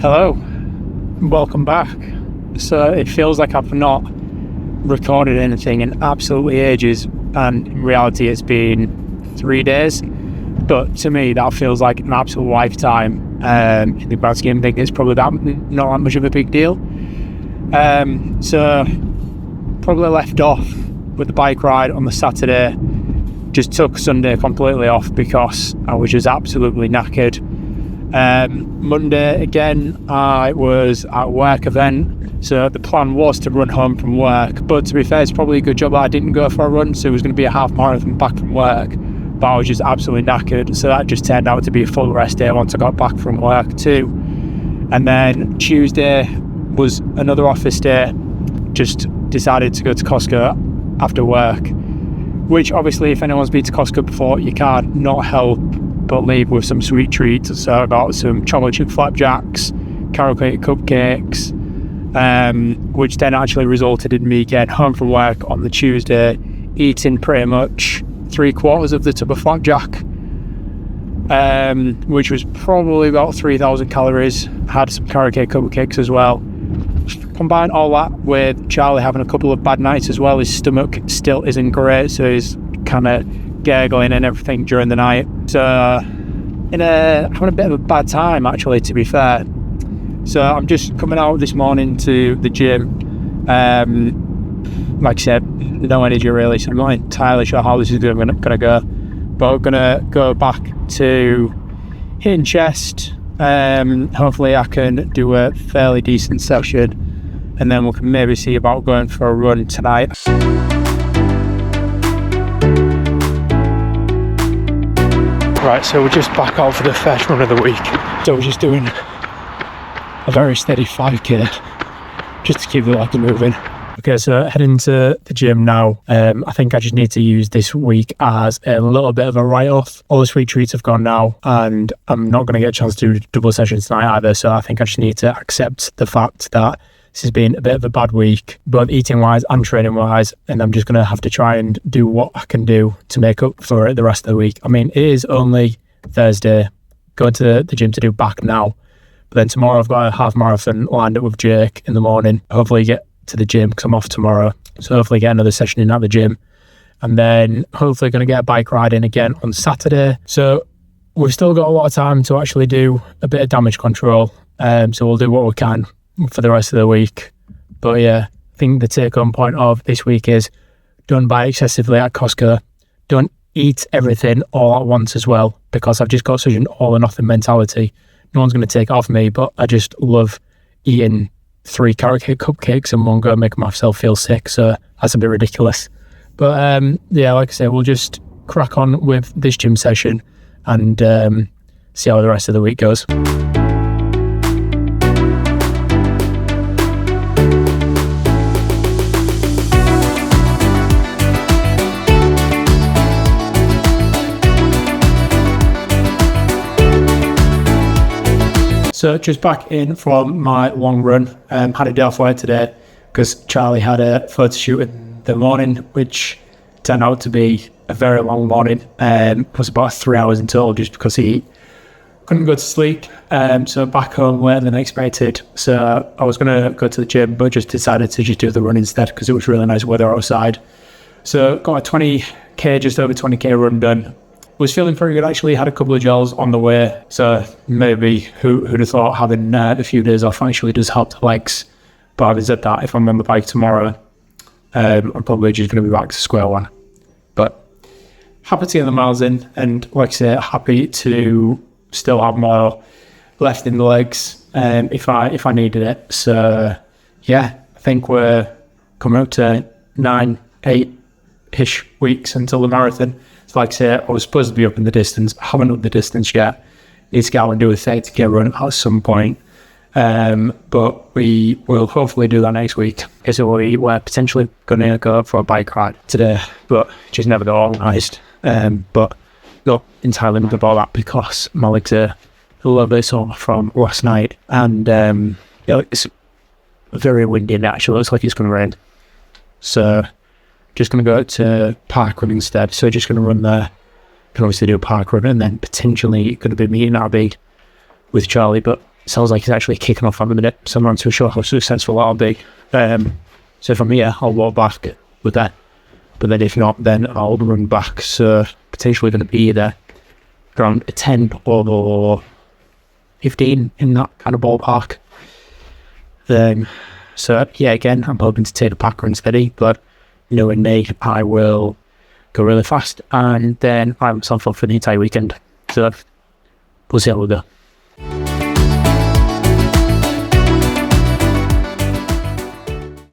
Hello, welcome back. So it feels like I've not recorded anything in absolutely ages, and in reality it's been 3 days, but to me that feels like an absolute lifetime. In the grand scheme of things, it's probably not that much of a big deal. So probably left off with the bike ride on the Saturday, just took Sunday completely off because I was just absolutely knackered. Monday again, I was at a work event, so the plan was to run home from work, but to be fair, it's probably a good job that I didn't go for a run, so it was going to be a half marathon back from work, but I was just absolutely knackered, so that just turned out to be a full rest day once I got back from work too. And then Tuesday was another office day, just decided to go to Costco after work, which obviously if anyone's been to Costco before, you can't not help but leave with some sweet treats. So I got some chocolate chip flapjacks, carrot cake cupcakes, which then actually resulted in me getting home from work on the Tuesday, eating pretty much 3/4 of the tub of flapjack, which was probably about 3,000 calories. Had some carrot cake cupcakes as well. Combine all that with Charlie having a couple of bad nights as well. His stomach still isn't great, so he's kind of gargling and everything during the night. So having a bit of a bad time actually, to be fair. So I'm just coming out this morning to the gym. Like I said, no energy really, so I'm not entirely sure how this is going to go. But I'm going to go back to hitting chest. Hopefully I can do a fairly decent session, and then we can maybe see about going for a run tonight. Right, so we're just back out for the first run of the week. So we're just doing a very steady 5k just to keep the leg moving. Okay, so heading to the gym now. I think I just need to use this week as a little bit of a write-off. All the sweet treats have gone now, and I'm not going to get a chance to do double sessions tonight either, so I think I just need to accept the fact that this has been a bit of a bad week, both eating-wise and training-wise, and I'm just going to have to try and do what I can do to make up for it the rest of the week. I mean, it is only Thursday, going to the gym to do back now, but then tomorrow I've got a half marathon lined up with Jake in the morning. Hopefully get to the gym because I'm off tomorrow, so hopefully get another session in at the gym, and then hopefully going to get a bike ride in again on Saturday. So we've still got a lot of time to actually do a bit of damage control, so we'll do what we can for the rest of the week. But yeah, I think the take-home point of this week is don't buy excessively at Costco, don't eat everything all at once as well, because I've just got such an all or nothing mentality. No one's going to take it off me, but I just love eating 3 carrot cake cupcakes in one go, make myself feel sick, so that's a bit ridiculous. But yeah, like I say, we'll just crack on with this gym session and see how the rest of the week goes. So just back in from my long run. Had a day off work today because Charlie had a photo shoot in the morning, which turned out to be a very long morning. It was about 3 hours in total just because he couldn't go to sleep. So back home later than expected. So I was going to go to the gym, but just decided to just do the run instead because it was really nice weather outside. So got a 20k, just over 20k run done. Was feeling pretty good actually, had a couple of gels on the way, so maybe who'd have thought having a few days off actually does help the legs. But having said that, if I'm on the bike tomorrow, I'm probably just going to be back to square one. But happy to get the miles in, and like I say, happy to still have more left in the legs if I needed it. So yeah, I think we're coming up to 8-ish weeks until the marathon. Like I say, I was supposed to be up in the distance. I haven't upped the distance yet. Need to go and do a 30k run at some point. But we will hopefully do that next week. So we're potentially going to go for a bike ride today, but just never got organised. But not entirely about that because my legs are a little bit sore from last night. And it's very windy and actually looks like it's going to rain. So just going to go to park run instead. So just going to run there. Can obviously do a park run and then potentially going to be meeting Abby with Charlie, but sounds like it's actually kicking off at the minute, so I'm not too sure how successful that'll be. So from here, I'll walk back with that. But then if not, then I'll run back. So potentially going to be there around 10 or 15 in that kind of ballpark. So yeah, again, I'm hoping to take the pack run steady, but knowing me, I will go really fast and then I'm myself up for the entire weekend. So we'll see how we go.